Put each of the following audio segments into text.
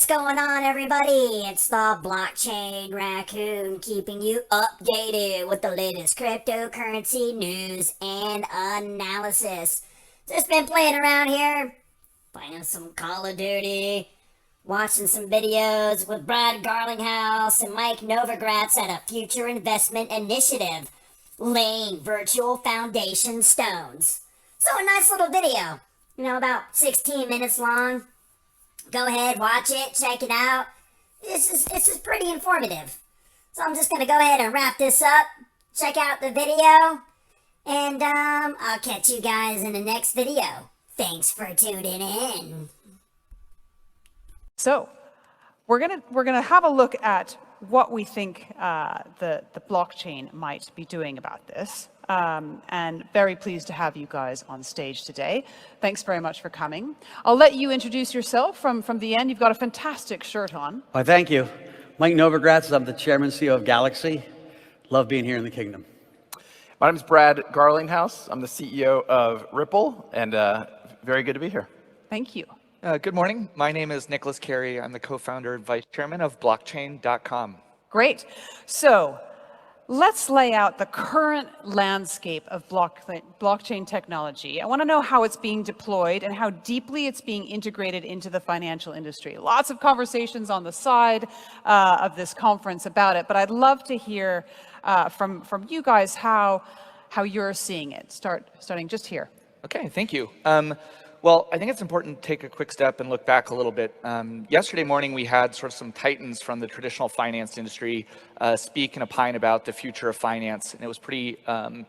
What's going on, everybody? It's the Blockchain Raccoon keeping you updated with the latest cryptocurrency news and analysis. Just been playing around here, playing some Call of Duty, watching some videos with Brad Garlinghouse and Mike Novogratz at a future investment initiative, laying virtual foundation stones. So a nice little video, about 16 minutes long. Go ahead, watch it, check it out. This is pretty informative. So I'm just gonna go ahead and wrap this up. Check out the video, and I'll catch you guys in the next video. Thanks for tuning in. So we're gonna have a look at what we think the blockchain might be doing about this. And very pleased to have you guys on stage today. Thanks very much for coming. I'll let you introduce yourself from the end. You've got a fantastic shirt on. Why, thank you. Mike Novogratz, I'm the chairman and CEO of Galaxy. Love being here in the kingdom. My name is Brad Garlinghouse. I'm the CEO of Ripple, and very good to be here. Thank you. Good morning. My name is Nicholas Carey. I'm the co-founder and vice chairman of blockchain.com. Great. So let's lay out the current landscape of blockchain technology. I want to know how it's being deployed and how deeply it's being integrated into the financial industry. Lots of conversations on the side of this conference about it, but I'd love to hear from you guys how you're seeing it. Starting just here. Okay, thank you. Well, I think it's important to take a quick step and look back a little bit. Yesterday morning, we had sort of some titans from the traditional finance industry speak and opine about the future of finance, and it was pretty. It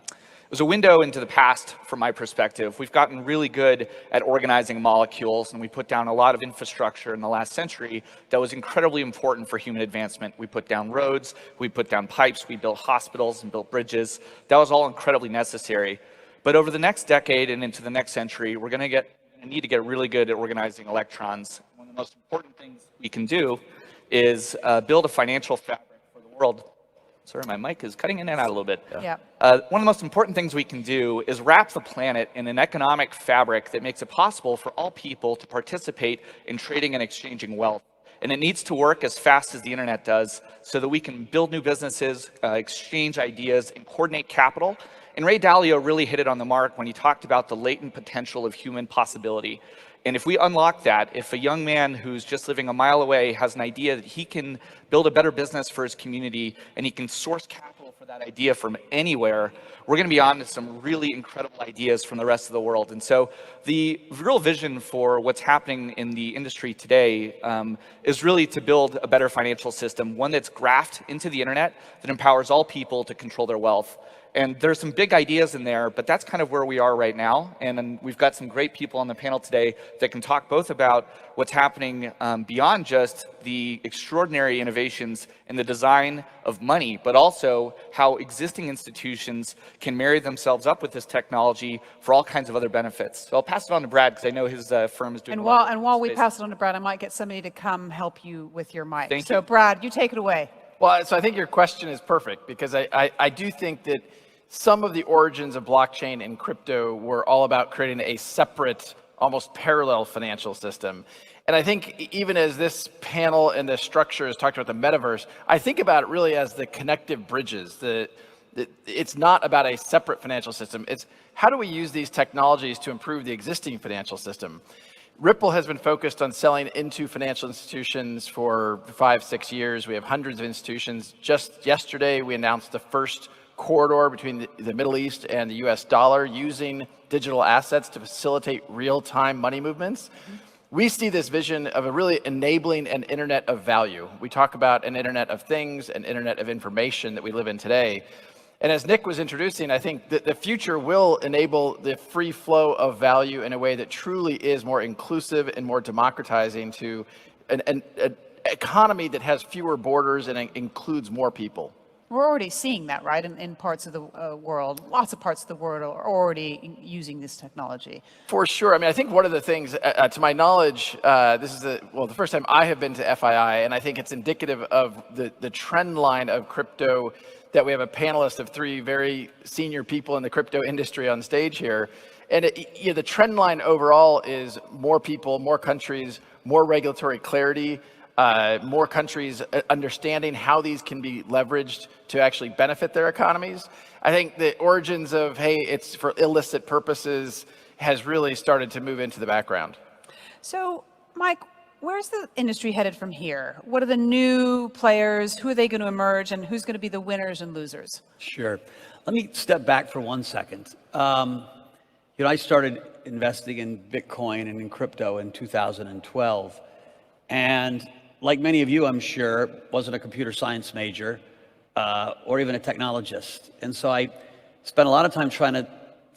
was a window into the past from my perspective. We've gotten really good at organizing molecules, and we put down a lot of infrastructure in the last century that was incredibly important for human advancement. We put down roads, we put down pipes, we built hospitals and built bridges. That was all incredibly necessary. But over the next decade and into the next century, we're going to need to get really good at organizing electrons. One of the most important things we can do is build a financial fabric for the world. Sorry, my mic is cutting in and out a little bit. Yeah. One of the most important things we can do is wrap the planet in an economic fabric that makes it possible for all people to participate in trading and exchanging wealth. And it needs to work as fast as the internet does so that we can build new businesses, exchange ideas, and coordinate capital. And Ray Dalio really hit it on the mark when he talked about the latent potential of human possibility. And if we unlock that, if a young man who's just living a mile away has an idea that he can build a better business for his community and he can source capital for that idea from anywhere, we're going to be on to some really incredible ideas from the rest of the world. And so the real vision for what's happening in the industry today is really to build a better financial system, one that's graphed into the internet that empowers all people to control their wealth. And there's some big ideas in there, but that's kind of where we are right now. And then we've got some great people on the panel today that can talk both about what's happening beyond just the extraordinary innovations in the design of money, but also how existing institutions can marry themselves up with this technology for all kinds of other benefits. So I'll pass it on to Brad because I know his firm is doing. And while we pass it on to Brad, I might get somebody to come help you with your mic. Thank you. So Brad, you take it away. Well, so I think your question is perfect because I do think that some of the origins of blockchain and crypto were all about creating a separate, almost parallel financial system. And I think even as this panel and the structure has talked about the metaverse, I think about it really as the connective bridges. It's not about a separate financial system. It's how do we use these technologies to improve the existing financial system? Ripple has been focused on selling into financial institutions for 5-6 years. We have hundreds of institutions. Just yesterday, we announced the first corridor between the Middle East and the US dollar using digital assets to facilitate real-time money movements. We see this vision of a really enabling an internet of value. We talk about an internet of things, an internet of information that we live in today. And as Nick was introducing, I think that the future will enable the free flow of value in a way that truly is more inclusive and more democratizing to an economy that has fewer borders and includes more people. We're already seeing that, right, in parts of the world. Lots of parts of the world are already using this technology. For sure. I mean, I think one of the things, to my knowledge, this is the first time I have been to FII, and I think it's indicative of the trend line of crypto that we have a panelist of 3 very senior people in the crypto industry on stage here. And the trend line overall is more people, more countries, more regulatory clarity, more countries understanding how these can be leveraged to actually benefit their economies. I think the origins of, hey, it's for illicit purposes has really started to move into the background. So, Mike, where's the industry headed from here? What are the new players? Who are they going to emerge, and who's going to be the winners and losers? Sure. Let me step back for 1 second. I started investing in Bitcoin and in crypto in 2012. And like many of you, I'm sure, wasn't a computer science major or even a technologist. And so I spent a lot of time trying to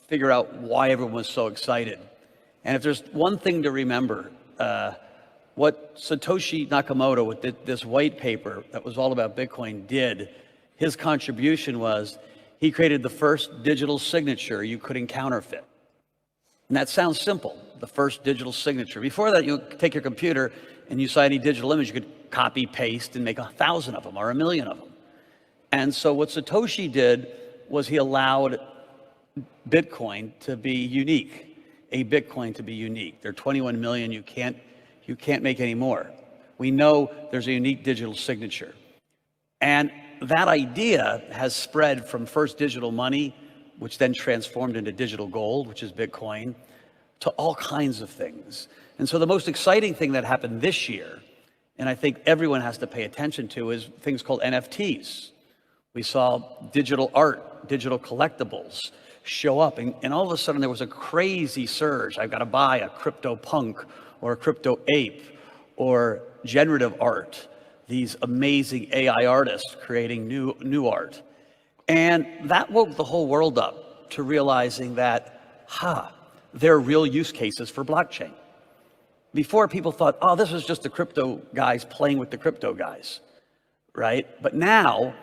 figure out why everyone was so excited. And if there's one thing to remember, what Satoshi Nakamoto with this white paper that was all about Bitcoin did, his contribution was he created the first digital signature you couldn't counterfeit. And that sounds simple, the first digital signature. Before that, you take your computer and you saw any digital image, you could copy, paste, and make 1,000 of them or 1,000,000 of them. And so what Satoshi did was he allowed Bitcoin to be unique, a Bitcoin to be unique. There are 21 million, you can't make any more. We know there's a unique digital signature. And that idea has spread from first digital money, which then transformed into digital gold, which is Bitcoin, to all kinds of things. And so the most exciting thing that happened this year, and I think everyone has to pay attention to, is things called NFTs. We saw digital art, digital collectibles show up, and all of a sudden there was a crazy surge. I've got to buy a crypto punk or a crypto ape or generative art, these amazing AI artists creating new art. And that woke the whole world up to realizing that, there are real use cases for blockchain. Before, people thought, oh, this was just the crypto guys playing with the crypto guys, right? But now,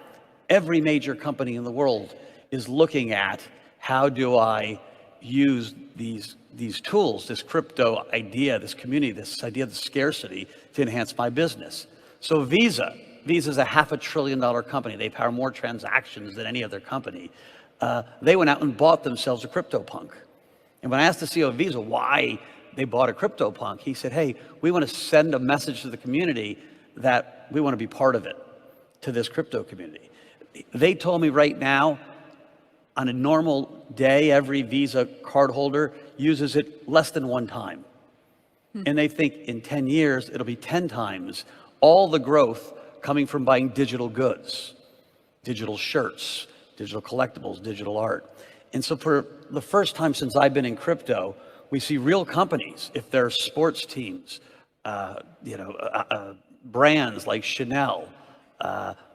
every major company in the world is looking at, how do I use these tools, this crypto idea, this community, this idea of the scarcity to enhance my business? So Visa's a $500 billion company. They power more transactions than any other company. They went out and bought themselves a CryptoPunk. And when I asked the CEO of Visa why they bought a CryptoPunk, he said, hey, we want to send a message to the community that we want to be part of it, to this crypto community. They told me right now, on a normal day, every Visa cardholder uses it less than one time. And they think in 10 years, it'll be 10 times all the growth coming from buying digital goods, digital shirts, digital collectibles, digital art. And so for the first time since I've been in crypto, we see real companies, if they're sports teams, brands like Chanel,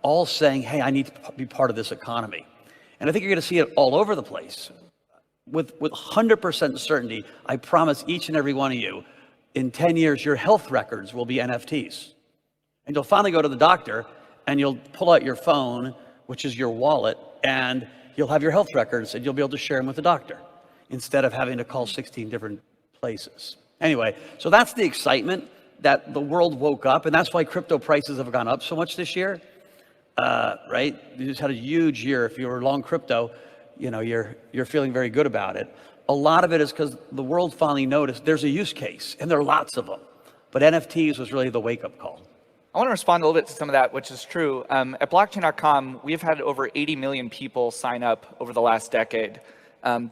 all saying, hey, I need to be part of this economy. And I think you're going to see it all over the place. With 100% certainty, I promise each and every one of you, in 10 years, your health records will be NFTs. And you'll finally go to the doctor, and you'll pull out your phone, which is your wallet, and you'll have your health records, and you'll be able to share them with the doctor, instead of having to call 16 different places. Anyway, so that's the excitement that the world woke up, and that's why crypto prices have gone up so much this year, right? You just had a huge year. If you were long crypto, you're feeling very good about it. A lot of it is because the world finally noticed there's a use case, and there are lots of them. But NFTs was really the wake-up call. I want to respond a little bit to some of that, which is true. At blockchain.com, we've had over 80 million people sign up over the last decade.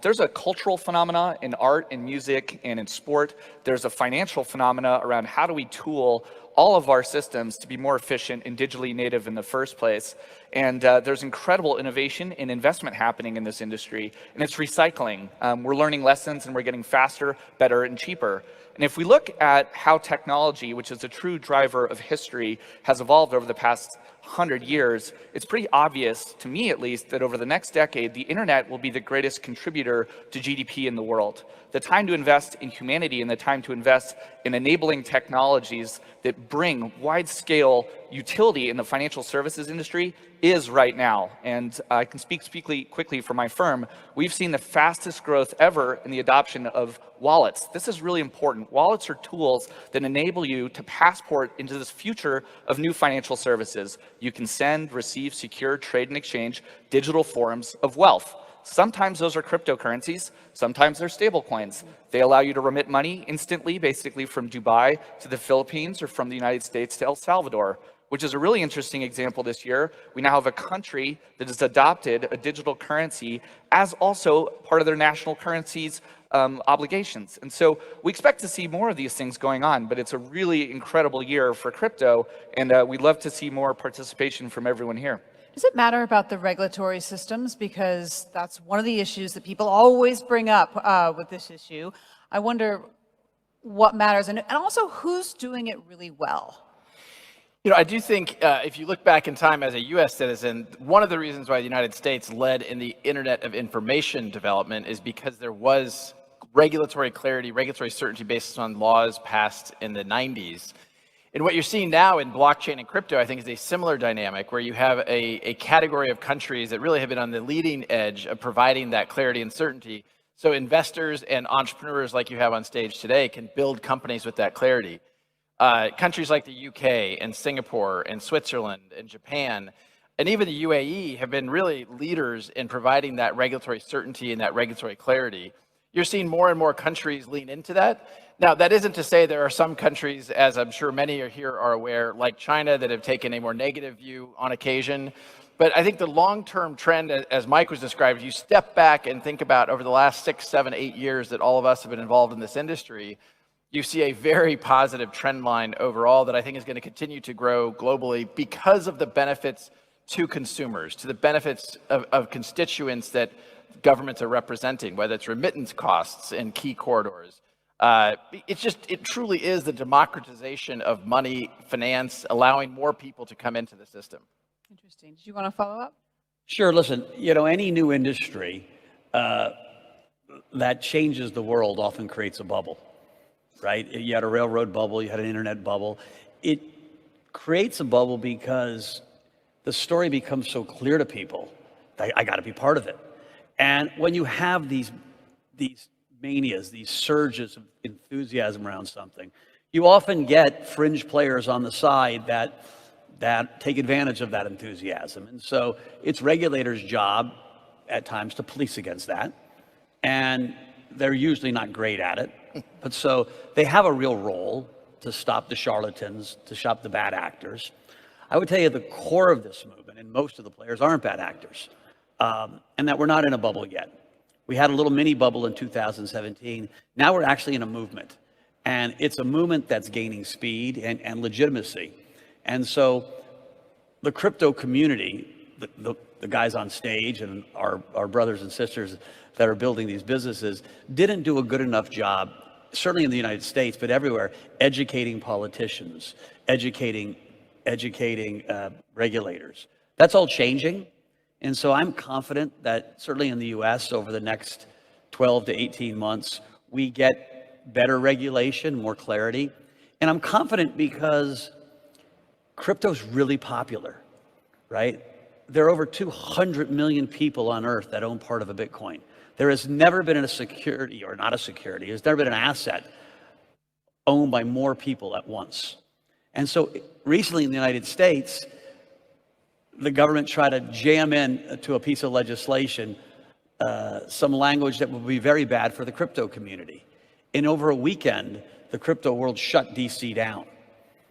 There's a cultural phenomena in art, in music, and in sport. There's a financial phenomena around how do we tool all of our systems to be more efficient and digitally native in the first place. And there's incredible innovation and investment happening in this industry, and it's recycling. We're learning lessons, and we're getting faster, better, and cheaper. And if we look at how technology, which is a true driver of history, has evolved over the past 100 years, it's pretty obvious, to me at least, that over the next decade, the internet will be the greatest contributor to GDP in the world. The time to invest in humanity and the time to invest in enabling technologies that bring wide-scale utility in the financial services industry is right now. And I can speak quickly for my firm. We've seen the fastest growth ever in the adoption of wallets. This is really important. Wallets are tools that enable you to passport into this future of new financial services. You can send, receive, secure, trade, and exchange digital forms of wealth. Sometimes those are cryptocurrencies, sometimes they're stable coins. They allow you to remit money instantly, basically from Dubai to the Philippines or from the United States to El Salvador, which is a really interesting example this year. We now have a country that has adopted a digital currency as also part of their national currency's obligations. And so we expect to see more of these things going on, but it's a really incredible year for crypto, and we'd love to see more participation from everyone here. Does it matter about the regulatory systems? Because that's one of the issues that people always bring up with this issue. I wonder what matters, and also who's doing it really well. You know, I do think if you look back in time as a U.S. citizen, one of the reasons why the United States led in the Internet of Information development is because there was regulatory clarity, regulatory certainty based on laws passed in the 90s. And what you're seeing now in blockchain and crypto, I think, is a similar dynamic where you have a category of countries that really have been on the leading edge of providing that clarity and certainty. So investors and entrepreneurs like you have on stage today can build companies with that clarity. Countries like the UK and Singapore and Switzerland and Japan and even the UAE have been really leaders in providing that regulatory certainty and that regulatory clarity. You're seeing more and more countries lean into that. Now, that isn't to say there are some countries, as I'm sure many here are aware, like China, that have taken a more negative view on occasion. But I think the long-term trend, as Mike was describing, you step back and think about over the last 6, 7, 8 years that all of us have been involved in this industry, you see a very positive trend line overall that I think is going to continue to grow globally because of the benefits to consumers, to the benefits of constituents that governments are representing, whether it's remittance costs in key corridors. It truly is the democratization of money, finance, allowing more people to come into the system. Interesting. Did you want to follow up? Sure. Listen, you know, any new industry that changes the world often creates a bubble, right? You had a railroad bubble, you had an internet bubble. It creates a bubble because the story becomes so clear to people that I got to be part of it. And when you have these manias, these surges of enthusiasm around something, you often get fringe players on the side that take advantage of that enthusiasm. And so it's regulators' job at times to police against that. And they're usually not great at it. But so they have a real role to stop the charlatans, to stop the bad actors. I would tell you the core of this movement, and most of the players aren't bad actors, and that we're not in a bubble yet. We had a little mini bubble in 2017. Now we're actually in a movement. And it's a movement that's gaining speed and legitimacy. And so the crypto community, the guys on stage and our brothers and sisters that are building these businesses didn't do a good enough job, certainly in the United States, but everywhere, educating politicians, educating regulators. That's all changing. And so I'm confident that certainly in the US over the next 12 to 18 months, we get better regulation, more clarity. And I'm confident because crypto's really popular, right? There are over 200 million people on Earth that own part of a Bitcoin. There has never been a security, or not a security, there's never been an asset owned by more people at once. And so recently in the United States, the government tried to jam in to a piece of legislation some language that would be very bad for the crypto community. In over a weekend, the crypto world shut DC down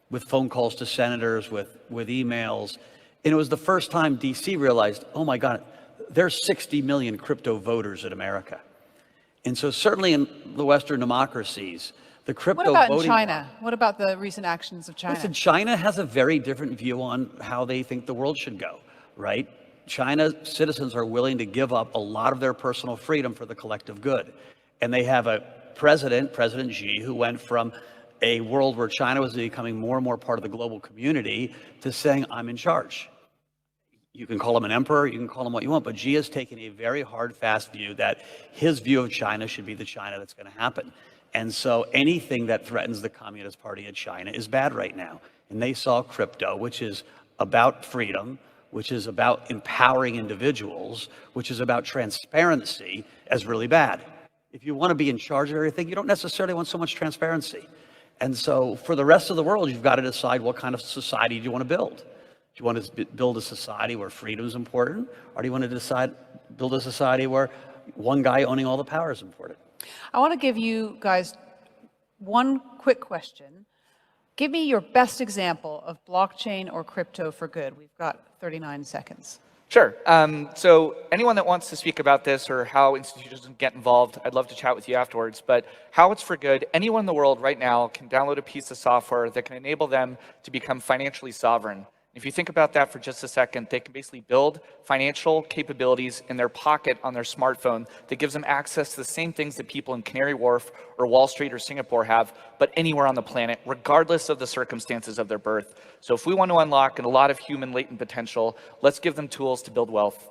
with phone calls to senators, with emails. And it was the first time DC realized, oh my God, there's 60 million crypto voters in America. And so certainly in the Western democracies, the crypto voting... What about in China? What about the recent actions of China? Listen, China has a very different view on how they think the world should go, right? China's citizens are willing to give up a lot of their personal freedom for the collective good. And they have a president, President Xi, who went from a world where China was becoming more and more part of the global community to saying, I'm in charge. You can call him an emperor, you can call him what you want, but Xi has taken a very hard, fast view that his view of China should be the China that's going to happen. And so anything that threatens the Communist Party of China is bad right now. And they saw crypto, which is about freedom, which is about empowering individuals, which is about transparency, as really bad. If you want to be in charge of everything, you don't necessarily want so much transparency. And so for the rest of the world, you've got to decide what kind of society do you want to build. Do you want to build a society where freedom is important, or do you want to decide build a society where one guy owning all the power is important. I want to give you guys one quick question. Give me your best example of blockchain or crypto for good. We've got 39 seconds. Sure. So anyone that wants to speak about this or how institutions can get involved, I'd love to chat with you afterwards. But how it's for good, anyone in the world right now can download a piece of software that can enable them to become financially sovereign. If you think about that for just a second, they can basically build financial capabilities in their pocket on their smartphone that gives them access to the same things that people in Canary Wharf or Wall Street or Singapore have, but anywhere on the planet, regardless of the circumstances of their birth. So if we want to unlock a lot of human latent potential, let's give them tools to build wealth.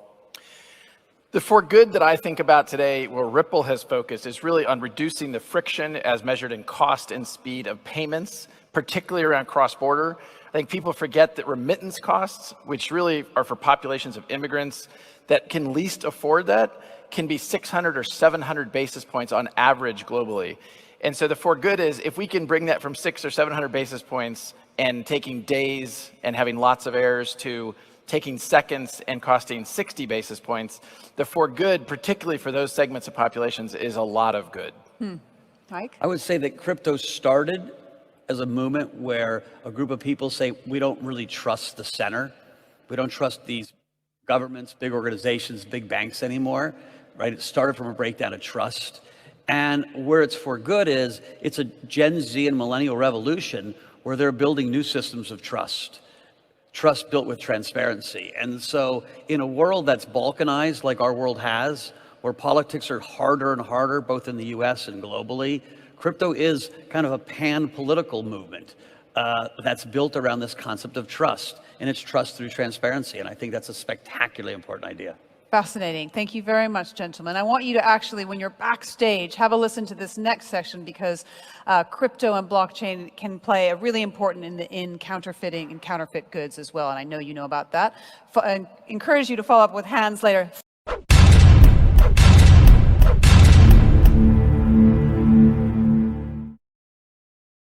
The for good that I think about today, where Ripple has focused, is really on reducing the friction as measured in cost and speed of payments, particularly around cross-border. I think people forget that remittance costs, which really are for populations of immigrants that can least afford that, can be 600 or 700 basis points on average globally. And so the for good is, if we can bring that from 600 or 700 basis points and taking days and having lots of errors to taking seconds and costing 60 basis points, the for good, particularly for those segments of populations, is a lot of good. Mike? I would say that crypto started as a movement where a group of people say, we don't really trust the center. We don't trust these governments, big organizations, big banks anymore, right? It started from a breakdown of trust. And where it's for good is, it's a Gen Z and millennial revolution where they're building new systems of trust built with transparency. And so in a world that's balkanized like our world has, where politics are harder and harder, both in the US and globally, crypto is kind of a pan-political movement that's built around this concept of trust, and it's trust through transparency, and I think that's a spectacularly important idea. Fascinating. Thank you very much, gentlemen. I want you to actually, when you're backstage, have a listen to this next section, because crypto and blockchain can play a really important in counterfeiting and counterfeit goods as well, and I know you know about that. I encourage you to follow up with Hans later.